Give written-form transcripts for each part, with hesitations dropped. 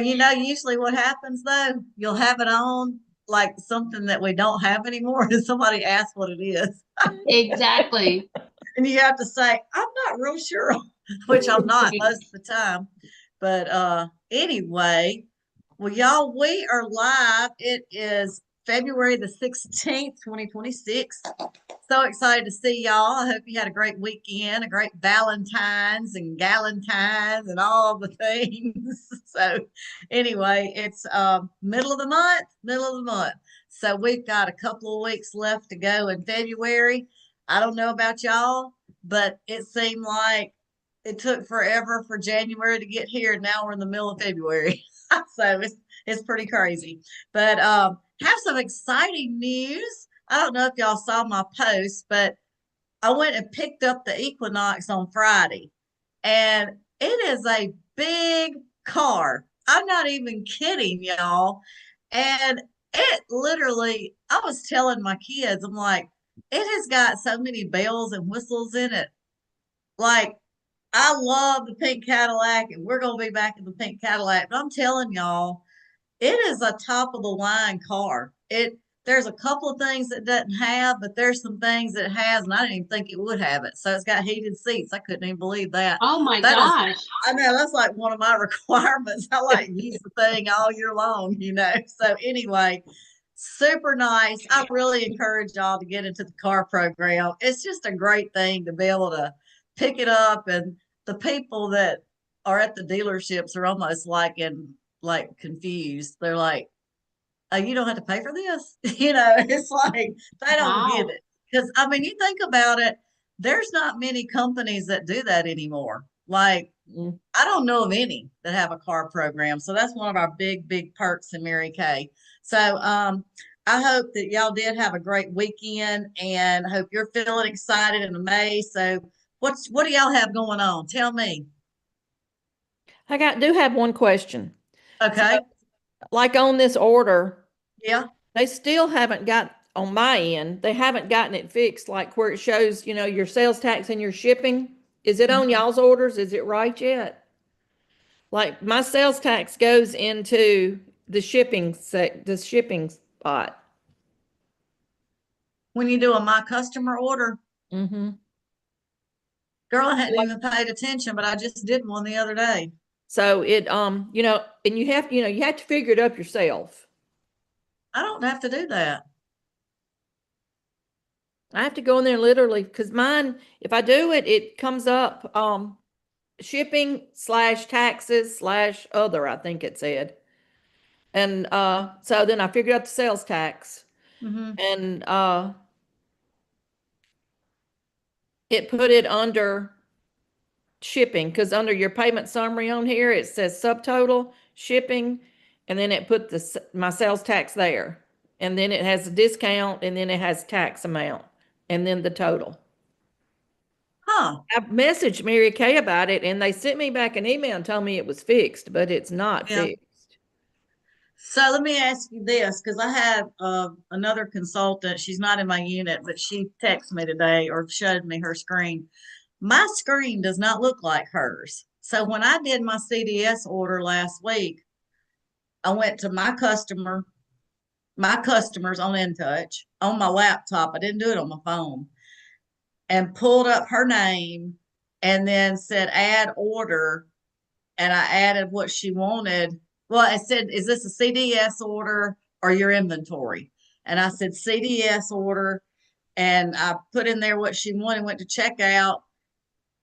Usually what happens though, you'll have it on like something that we don't have anymore, and somebody asks what it is. Exactly. And you have to say, I'm not real sure, which I'm not most of the time. But anyway, well, y'all, we are live. It is February the 16th, 2026. So excited to see y'all. I hope you had a great weekend, a great Valentine's and Galentine's and all the things. So anyway, it's middle of the month. So we've got a couple of weeks left to go in February. I don't know about y'all, but it seemed like it took forever for January to get here. And now we're in the middle of February. So it's pretty crazy. But have some exciting news. I don't know if y'all saw my post, but I went and picked up the Equinox on Friday, and it is a big car. I'm not even kidding, y'all. And it literally, I was telling my kids, I'm like, it has got so many bells and whistles in it. Like, I love the pink Cadillac, and we're going to be back in the pink Cadillac. But I'm telling y'all, it is a top of the line car. There's a couple of things it doesn't have, but there's some things it has, and I didn't even think it would have it. So it's got heated seats. I couldn't even believe that. Oh my That is, gosh. I know that's like one of my requirements. I like to use the thing all year long. So anyway, super nice. I really encourage y'all to get into the car program. It's just a great thing to be able to pick it up, and the people that are at the dealerships are almost like confused. They're like, "Oh, you don't have to pay for this." It's like they don't get Wow. it. Because I mean, you think about it, there's not many companies that do that anymore. Like, Mm. I don't know of any that have a car program. So that's one of our big perks in Mary Kay. So I hope that y'all did have a great weekend, and I hope you're feeling excited and amazed. So what do y'all have going on? Tell me. Do have one question. So, Okay. like on this order, Yeah. they still haven't got on my end, they haven't gotten it fixed, like where it shows, your sales tax and your shipping. Is it on Mhm. y'all's orders? Is it right yet? Like my sales tax goes into the shipping spot. When you do a my customer order, Mm-hmm. girl, I hadn't even paid attention, but I just did one the other day. So and you have to figure it up yourself. I don't have to do that. I have to go in there literally because mine, if I do it, it comes up shipping slash taxes slash other, I think it said. And so then I figured out the sales tax, Hmm. and it put it under shipping because under your payment summary on here it says subtotal shipping, and then it put my sales tax there, and then it has a discount, and then it has tax amount, and then the total. Huh. I messaged Mary Kay about it, and they sent me back an email and told me it was fixed, but it's not Yeah. fixed. So let me ask you this, because I have another consultant. She's not in my unit, but she texted me today or showed me her screen. My screen does not look like hers. So when I did my CDS order last week, I went to my customers on InTouch on my laptop. I didn't do it on my phone, and pulled up her name and then said add order, and I added what she wanted. Well, I said, is this a CDS order or your inventory? And I said CDS order, and I put in there what she wanted, went to checkout,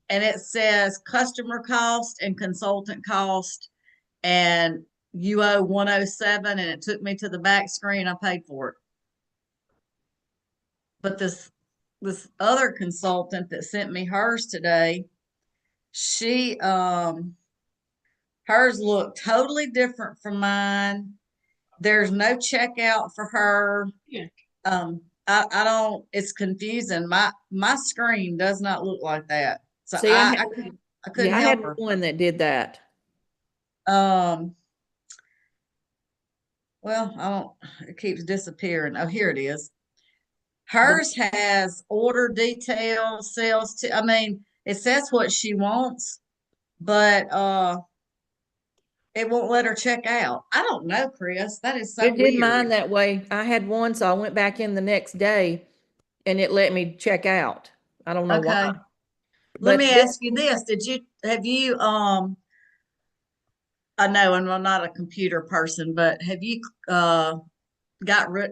and it says customer cost and consultant cost, and you owe 107, and it took me to the back screen. I paid for it. But this other consultant that sent me hers today, she hers looked totally different from mine. There's no checkout for her. Yeah. I don't, it's confusing. My screen does not look like that. So See, I couldn't yeah, I help had her. one that did that. Um, well, I don't, it keeps disappearing. Oh, here it is. The, Hers has order details, I mean, it says what she wants, but It won't let her check out. I don't know, Chris. That is so It did mine weird. that way. I had one, so I went back in the next day and it let me check out. I don't know why. Okay. Let But me this ask you this. Have you, I know I'm not a computer person, but have you,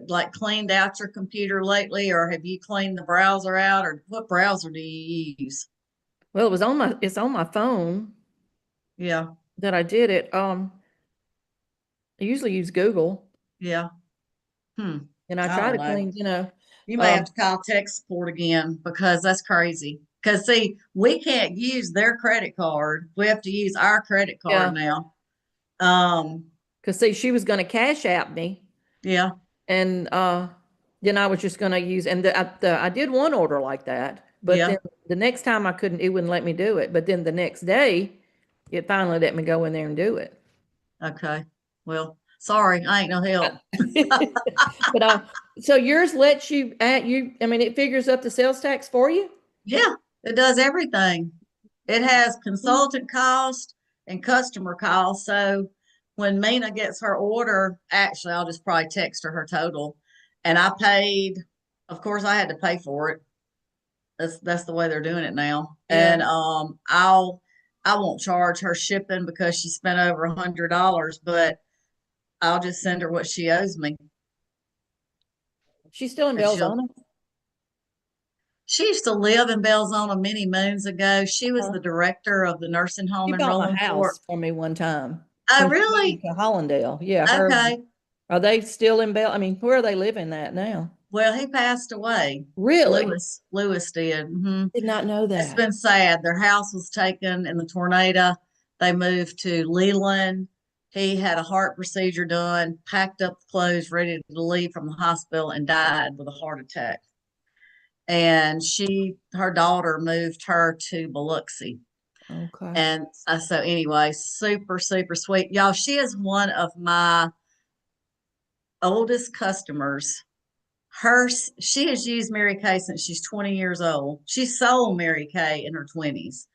like cleaned out your computer lately, or have you cleaned the browser out, or what browser do you use? well, it's on my phone Yeah. that I did it. I usually use Google Yeah. Hmm. and I I try don't to know. clean, You may have um, to call tech support again because that's crazy. Because see, we can't use their credit card. We have to use our credit card yeah, now. because see, she was going to cash out me Yeah, and then I was just going to use, and I did one order like that, but yeah. then the next time I couldn't, it wouldn't let me do it. But then the next day, it finally let me go in there and do it. Okay. Well, sorry, I ain't no help. But so yours lets you at you, I mean, it figures up the sales tax for you? Yeah, it does everything. It has consultant cost and customer cost. So when Mina gets her order, actually, I'll just probably text her her total. And I paid, of course, I had to pay for it. That's the way they're doing it now. Yeah. And I won't charge her shipping because she spent over $100, but I'll just send her what she owes me. She's still in And she'll Belzona? She used to live in Belzona many moons ago. She was Uh, the director of the nursing home She in bought my Rolandport. house for me one time Oh, when she moved really? to Hollandale. Yeah, Okay. are they still in I mean, where are they living at now? Well, he passed away. Really? Lewis did. Did not know It's that. been sad. Their house was taken in the tornado. They moved to Leland. He had a heart procedure done, packed up the clothes, ready to leave from the hospital, and died with a heart attack. And her daughter moved her to Biloxi. Okay. And so anyway, super, super sweet. Y'all, she is one of my oldest customers. She has used Mary Kay since she's 20 years old. She sold Mary Kay in her 20s,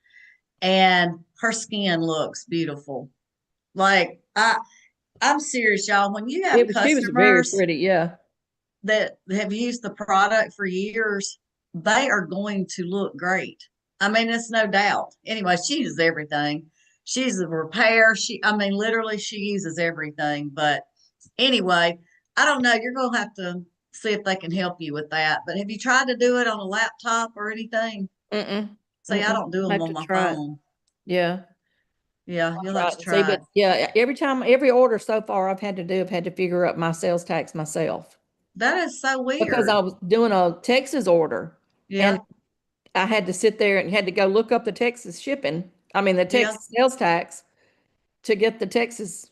and her skin looks beautiful. Like I'm serious, y'all. When you have She was very customers pretty. Yeah. that have used the product for years, they are going to look great. I mean, it's no doubt. Anyway, she uses everything. She's a repair. I mean, literally, she uses everything. But anyway, I don't know. You're going to have to see if they can help you with that. But have you tried to do it on a laptop or anything? Mm-mm. See, I Mm-mm. don't do I them have on to my try it. phone. Yeah. Yeah, I'll you'll have try it to and see. try it. But yeah, every order so far I've had to do, I've had to figure out my sales tax myself That is so because weird. I was doing a Texas order and Yeah, I had to sit there and had to go look up the Texas shipping. I mean, the yeah. Texas sales tax to get the Texas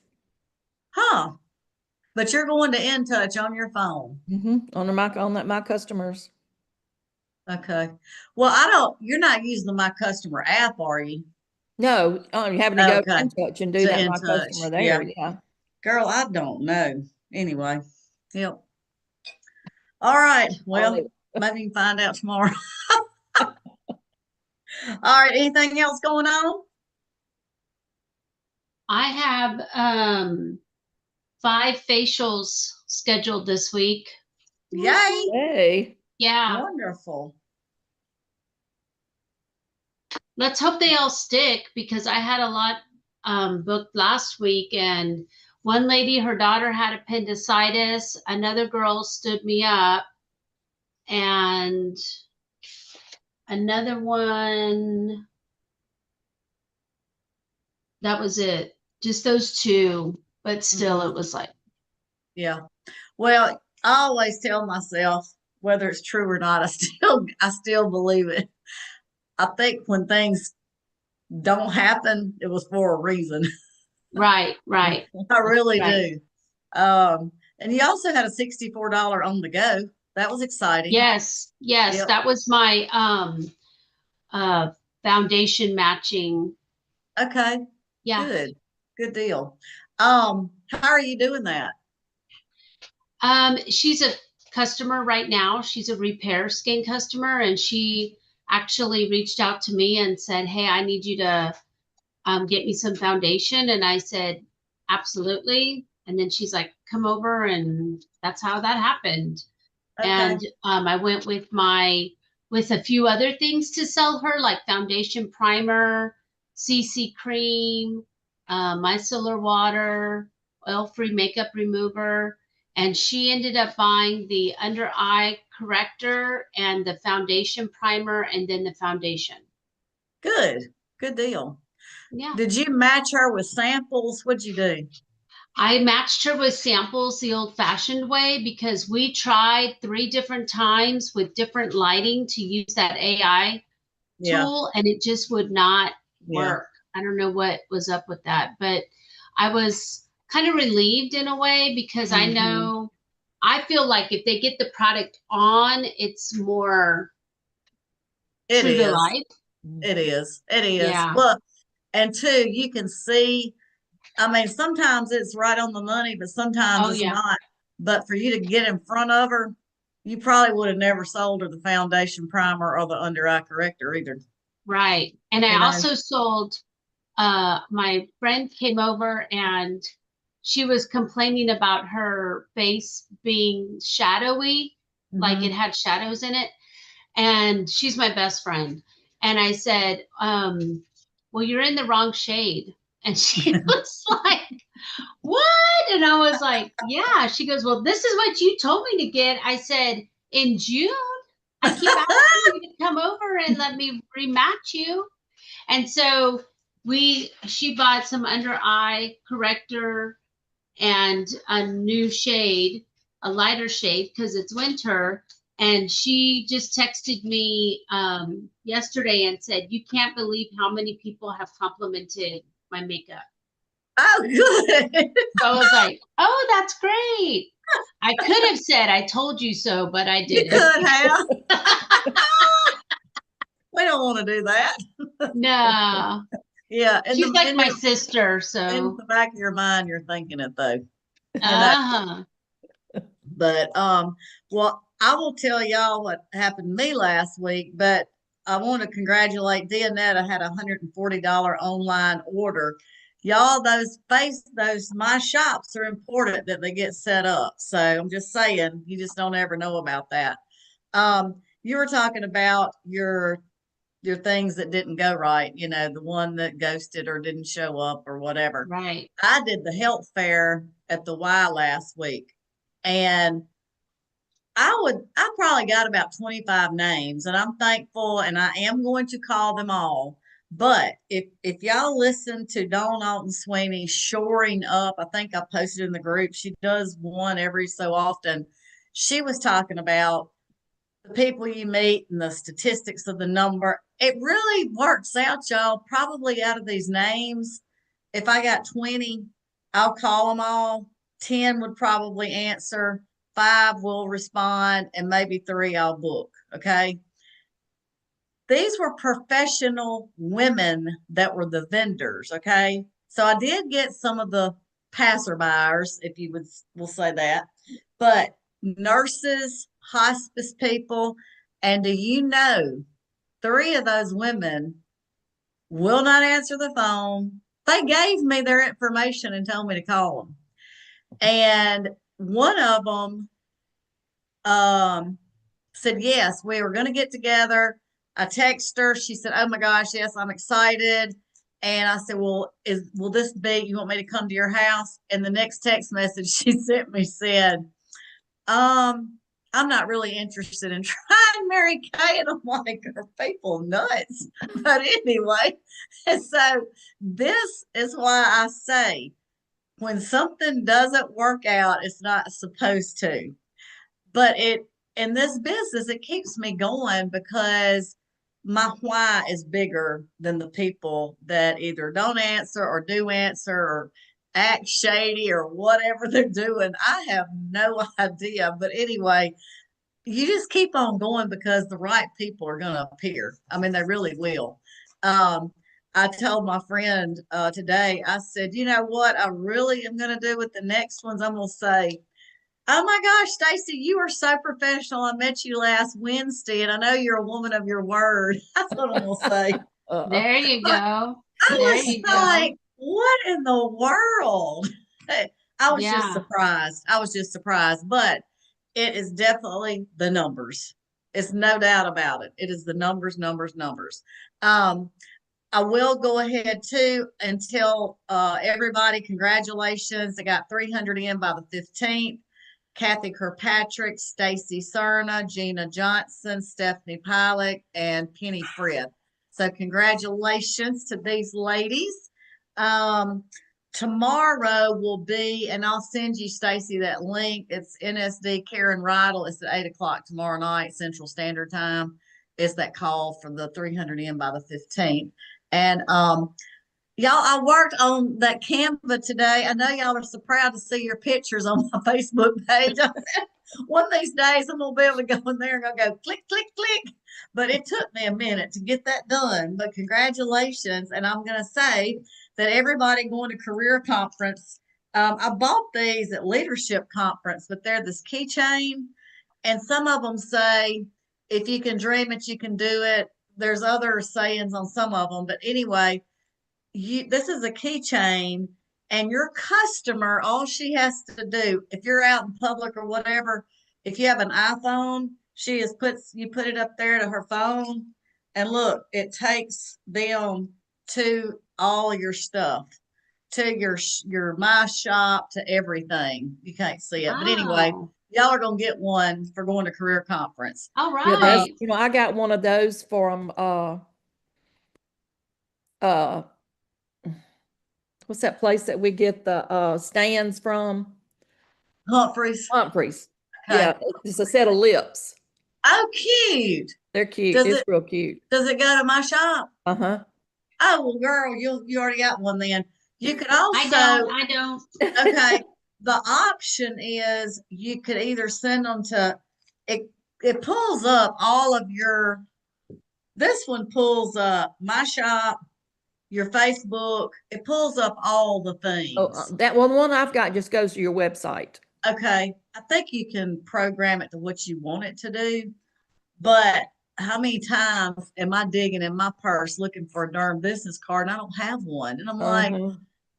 Huh. But you're going to In Touch on your phone. on my customers. Okay. Well, you're not using the My Customer app, are you? No, you're having to go to Okay. In Touch and do To that In my customer Touch. Yeah. there. Yeah. Girl, I don't know. Anyway. Yep. All right. Well, Only maybe you can find out tomorrow. All right. Anything else going on? I have 5 facials scheduled this week. Yay. hey. Yeah, Wonderful. let's hope they all stick because I had a lot booked last week, and one lady, her daughter had appendicitis, another girl stood me up, and another one, that was it. Just those two, but still it was like, Yeah. Well, I always tell myself, whether it's true or not, I still believe it. I think when things don't happen, it was for a reason. right, right. I really Right. do. And he also had a $64 on the go. That was exciting. Yes, yes, Yep. that was my uh foundation matching. Okay. Yeah. Good. Good deal. How are you doing that? She's a customer right now. She's a repair skin customer, and she actually reached out to me and said, "Hey, I need you to get me some foundation." And I said, absolutely. And then she's like, come over, and that's how that happened. Okay. And I went with a few other things to sell her, like foundation primer, CC cream, micellar water, oil-free makeup remover. And she ended up buying the under eye corrector and the foundation primer and then the foundation. Good deal. Yeah. Did you match her with samples? What'd you do? I matched her with samples the old-fashioned way because we tried 3 different times with different lighting to use that AI Yeah. tool, and it just would not Yeah. work. I don't know what was up with that, but I was kind of relieved in a way because I know, I feel like if they get the product on, it's more It true to is. life. It is. It is. Yeah. Well, and two, you can see, I mean, sometimes it's right on the money, but sometimes Oh, it's yeah. not. But for you to get in front of her, you probably would have never sold her the foundation primer or the under eye corrector either. Right. And You I know? also sold, my friend came over and she was complaining about her face being shadowy, like it had shadows in it. And she's my best friend. And I said, well, you're in the wrong shade. And she was like, what? And I was like, yeah. She goes, well, this is what you told me to get. I said, in June, I keep asking you to come over and let me rematch you. And so she bought some under eye corrector and a new shade, a lighter shade, because it's winter. And she just texted me yesterday and said, you can't believe how many people have complimented my makeup. Oh, good. So I was like, oh, that's great. I could have said, I told you so, but I You didn't. could have. We don't want to do that. No. Yeah. She's like my sister, so. In the back of your mind, you're thinking it though. Uh-huh. But well, I will tell y'all what happened to me last week, but I want to congratulate Dionetta had a $140 online order. Y'all, those my shops are important that they get set up. So I'm just saying, you just don't ever know about that. You were talking about your things that didn't go right, you know, the one that ghosted or didn't show up or whatever. Right. I did the health fair at the Y last week, and I probably got about 25 names, and I'm thankful, and I am going to call them all. But if y'all listen to Dawn Alton Sweeney shoring up, I think I posted in the group, she does one every so often. She was talking about the people you meet and the statistics of the number. It really works out, y'all. Probably out of these names, if I got 20, I'll call them all. 10 would probably answer, 5 will respond, and maybe 3 I'll book. Okay. These were professional women that were the vendors. Okay. So I did get some of the passerbyers, if you will say that, but nurses, hospice people, and do you know 3 of those women will not answer the phone. They gave me their information and told me to call them. And one of them said, yes, we were going to get together. I texted her. She said, oh my gosh, yes, I'm excited. And I said, well, will this be, you want me to come to your house? And the next text message she sent me said, I'm not really interested in trying Mary Kay. And I'm like, are people nuts? But anyway, and so this is why I say when something doesn't work out, it's not supposed to. But in this business, it keeps me going because my why is bigger than the people that either don't answer or do answer or act shady or whatever they're doing. I have no idea. But anyway, you just keep on going because the right people are going to appear. I mean, they really will. I told my friend today, I said, you know what I really am going to do with the next ones? I'm going to say, oh my gosh, Stacy, you are so professional. I met you last Wednesday, and I know you're a woman of your word. That's what I'm going to say. There you go. I There was you like, go. what in the world? I was just Yeah. surprised. I was just surprised, but it is definitely the numbers. It's no doubt about it. It is the numbers, numbers, numbers. Um, I will go ahead too and tell everybody congratulations. I got 300 in by the 15th. Kathy Kirkpatrick, Stacy Cerna, Gina Johnson, Stephanie Mahalitc, and Penny Frith. So congratulations to these ladies. Um, Tomorrow will be, and I'll send you, Stacy, that link. It's NSD Karen Rydell. It's at 8 o'clock tomorrow night, Central Standard Time. It's that call for the 300 in by the 15th. And y'all, I worked on that Canva today. I know y'all are so proud to see your pictures on my Facebook page. One of these days, I'm gonna be able to go in there and I'll go click, click, click. But it took me a minute to get that done. But congratulations. And I'm gonna say that everybody going to career conference, I bought these at leadership conference, but they're this keychain. And some of them say, if you can dream it, you can do it. There's other sayings on some of them. But anyway, this is a keychain, and your customer, all she has to do, if you're out in public or whatever, if you have an iPhone, you put it up there to her phone, and look, it takes them to all your stuff, to your my shop, to everything. You can't see it, but anyway, Wow. y'all are gonna get one for going to career conference. All Yeah, that's, right. I got one of those from, uh, what's that place that we get the, stands from? Humphreys. Humphreys. Okay. Yeah, it's a set of lips. Oh, cute. They're cute. Does It's it real cute. does it go to my shop? Uh-huh. Oh, well, girl, you already got one then. You could I also, don't. I don't. okay, the option is you could either send them to it, it pulls up all of this one pulls up my shop, your Facebook, it pulls up all the Oh, things. that one I've got just goes to your website. Okay, I think you can program it to what you want it to do, but how many times am I digging in my purse looking for a darn business card and I don't have one? And I'm like, Uh-huh.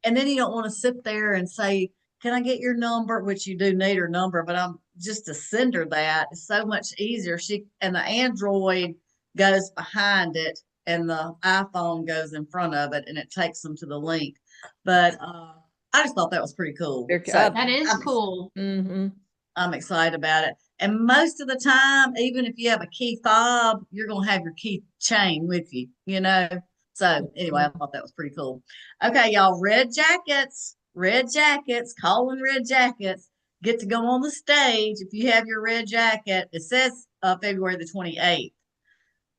and then you don't want to sit there and say, can I get your number? Which you do need her number, but I'm just to send her that. It's so much easier. And the Android goes behind it and the iPhone goes in front of it and it takes them to the link. But I just thought that was pretty cool. So That is cool. Mm-hmm. I'm excited about it. And most of the time, even if you have a key fob, you're going to have your key chain with you, you know? So anyway, I thought that was pretty cool. Okay, y'all, red jackets, calling red jackets, get to go on the stage. If you have your red jacket, it says February the 28th.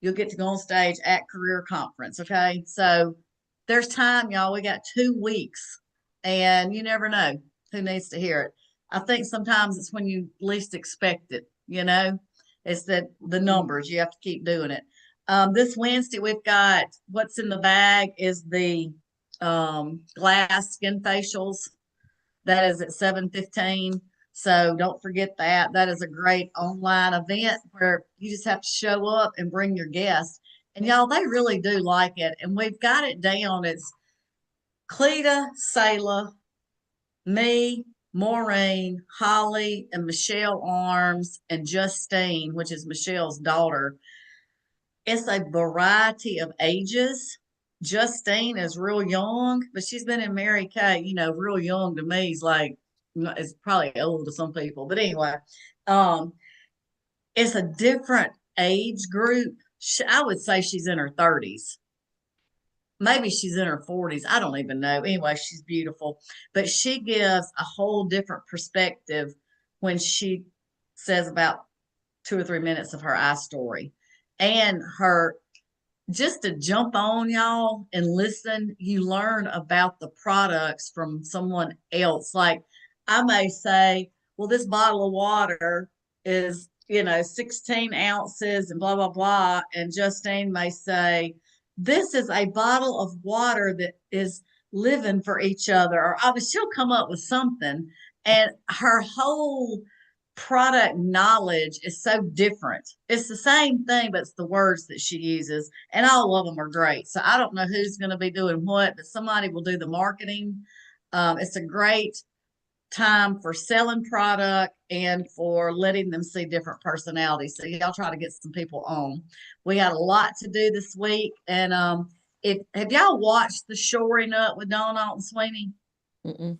You'll get to go on stage at career conference. Okay. So there's time, y'all. We got 2 weeks and you never know who needs to hear it. I think sometimes it's when you least expect it, you know, it's that the numbers, you have to keep doing it. This Wednesday, we've got what's in the bag is the glass skin facials. That is at 7:15. So don't forget that. That is a great online event where you just have to show up and bring your guests. And y'all, they really do like it. And we've got it down. It's Cleta, Sayla, me, Maureen, Holly, and Michelle Arms, and Justine, which is Michelle's daughter. It's a variety of ages. Justine is real young, but she's been in Mary Kay, you know, real young to me is like, it's probably old to some people. But anyway, um, it's a different age group. I would say she's in her 30s. Maybe she's in her 40s. I don't even know. Anyway, she's beautiful, but she gives a whole different perspective when she says about 2 or 3 minutes of her eye story and her just to jump on y'all and listen, you learn about the products from someone else. Like I may say, well, this bottle of water is, 16 ounces and blah, blah, blah. And Justine may say, this is a bottle of water that is living for each other. Or she'll come up with something. And her whole product knowledge is so different. It's the same thing, but it's the words that she uses, and all of them are great. So I don't know who's going to be doing what, but somebody will do the marketing. It's a great time for selling product and for letting them see different personalities. So y'all try to get some people on. We got a lot to do this week, and if have y'all watched the Shoring Up with Dawn Alton Sweeney? Mm-mm.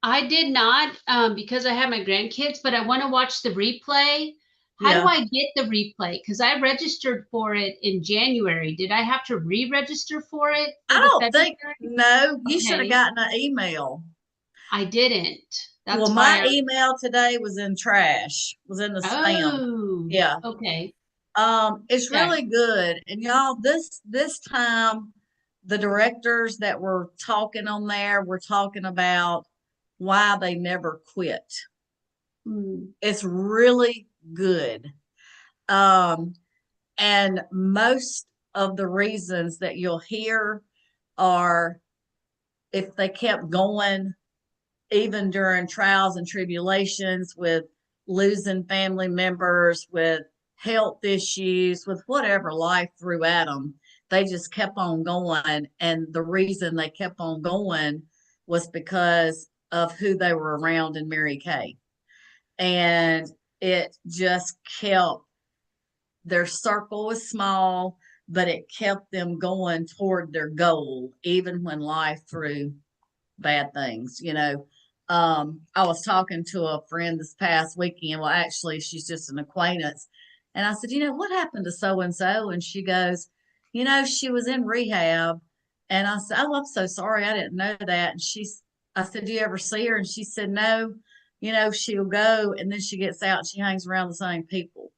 I did not, because I have my grandkids, but I want to watch the replay. How Yeah. do I get the replay? Because I registered for it in January. Did I have to re-register for it for I the don't think, February? no, you should have Okay, gotten an email. I didn't. Well, That's my why. email today was in trash, was in the spam. Oh, Yeah. okay. It's Okay. really good. And y'all, this time the directors that were talking on there were talking about why they never quit. It's really good. Um, and most of the reasons that you'll hear are if they kept going, even during trials and tribulations with losing family members, with health issues, with whatever life threw at them, they just kept on going. And the reason they kept on going was because of who they were around in Mary Kay. And it just kept, their circle was small, but it kept them going toward their goal, even when life threw bad things, you know. I was talking to a friend this past weekend. Well, actually, she's just an acquaintance. And I said, you know, what happened to so and so? And she goes, you know, she was in rehab. And I said, oh, I'm so sorry. I didn't know that. And I said, do you ever see her? And she said, no, you know, she'll go and then she gets out and she hangs around the same people.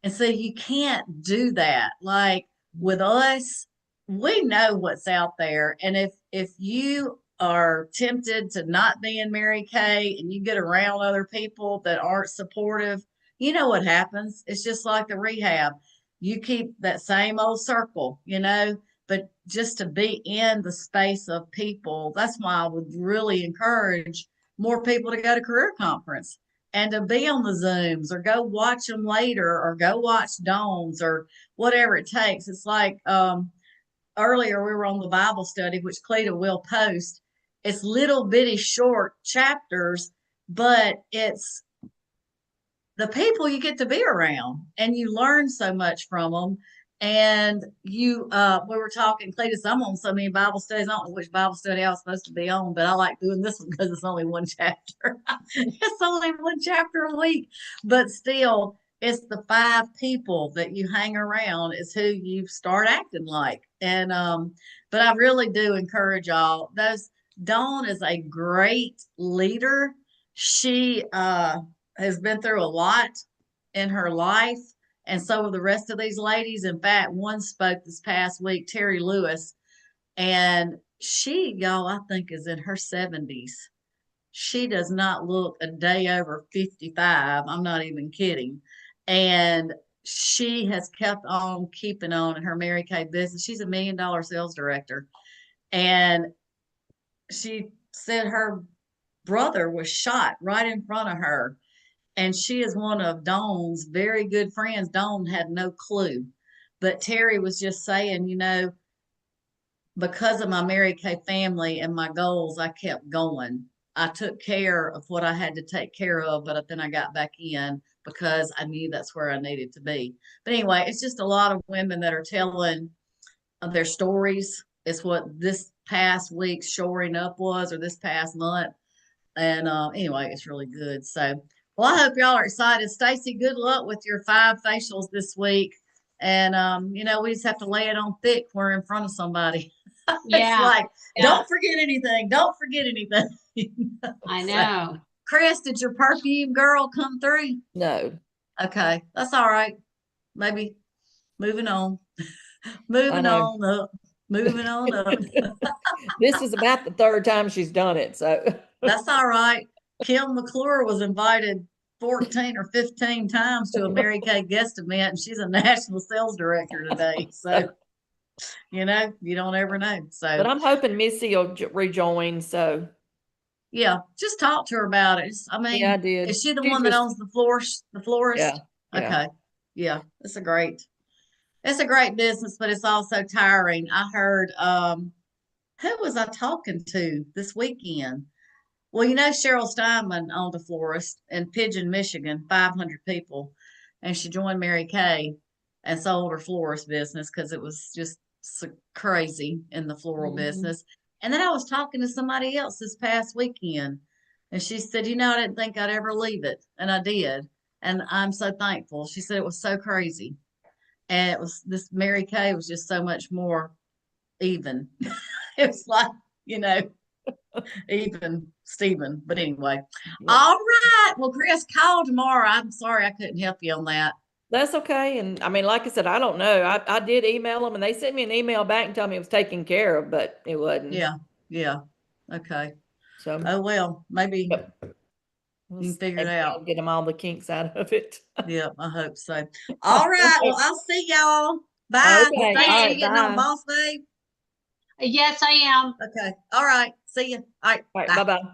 And so you can't do that. Like with us, we know what's out there. And if you are tempted to not be in Mary Kay and you get around other people that aren't supportive, you know what happens. It's just like the rehab. You keep that same old circle, you know, but just to be in the space of people, that's why I would really encourage more people to go to career conference and to be on the Zooms or go watch them later or go watch Dawn's or whatever it takes. It's like earlier we were on the Bible study, which Cleta will post. It's little bitty short chapters, but it's the people you get to be around and you learn so much from them. And we were talking, Cletus, I'm on so many Bible studies. I don't know which Bible study I was supposed to be on, but I like doing this one because it's only one chapter. It's only one chapter a week, but still, it's the 5 people that you hang around is who you start acting like. And, but I really do encourage y'all. Dawn is a great leader. She, has been through a lot in her life, and so have the rest of these ladies. In fact, one spoke this past week, Terry Lewis, and she, y'all, I think is in her 70s. She does not look a day over 55. I'm not even kidding. And she has kept on keeping on in her Mary Kay business. She's $1 million sales director. And she said her brother was shot right in front of her, and she is one of Dawn's very good friends. Dawn had no clue, but Terry was just saying, you know, because of my Mary Kay family and my goals, I kept going. I took care of what I had to take care of, but then I got back in because I knew that's where I needed to be. But anyway, it's just a lot of women that are telling their stories. It's what this past week's Shoring Up was, or this past month. And anyway, it's really good. So, well, I hope y'all are excited. Stacy, good luck with your 5 facials this week. And you know, we just have to lay it on thick when we're in front of somebody. It's Yeah. like, Yeah. don't forget anything. Don't forget anything. I So, know. Chris, did your perfume girl come through? No. Okay, that's all right. Maybe moving on. I Moving know. on up. Moving on up. This is about the 3rd time she's done it, so. That's all right. Kim McClure was invited 14 or 15 times to a Mary Kay guest event, and she's a national sales director today. So, you know, you don't ever know. But So, I'm hoping Missy will rejoin, so. Yeah, just talk to her about it. I Yeah, I mean, did. is she the She one that just- owns the florist? Yeah, yeah. Okay. Yeah, it's a great business, but it's also tiring. I heard, who was I talking to this weekend? Well, Cheryl Steinman owned a florist in Pigeon, Michigan, 500 people. And she joined Mary Kay and sold her florist business because it was just so crazy in the floral Mhm. business. And then I was talking to somebody else this past weekend, and she said, I didn't think I'd ever leave it. And I did. And I'm so thankful. She said it was so crazy. And it was this Mary Kay was just so much more even. It was like, you know, even Stephen. But anyway, Yep. all right. Well, Chris, call tomorrow. I'm sorry I couldn't help you on that. That's okay. And I mean, like I said, I don't know. I did email them and they sent me an email back and told me it was taken care of, but it wasn't. Yeah, yeah. Okay. So, Oh well, maybe yep. you can figure it Maybe I'll out. get them all the kinks out of it. Yeah, I hope so. All right. Well, I'll see y'all. Bye. Okay. Stacy, All you right. getting on Bye. Boss Babe? Yes, I am. Okay. All right. See you. All right. All right. Bye. Bye-bye.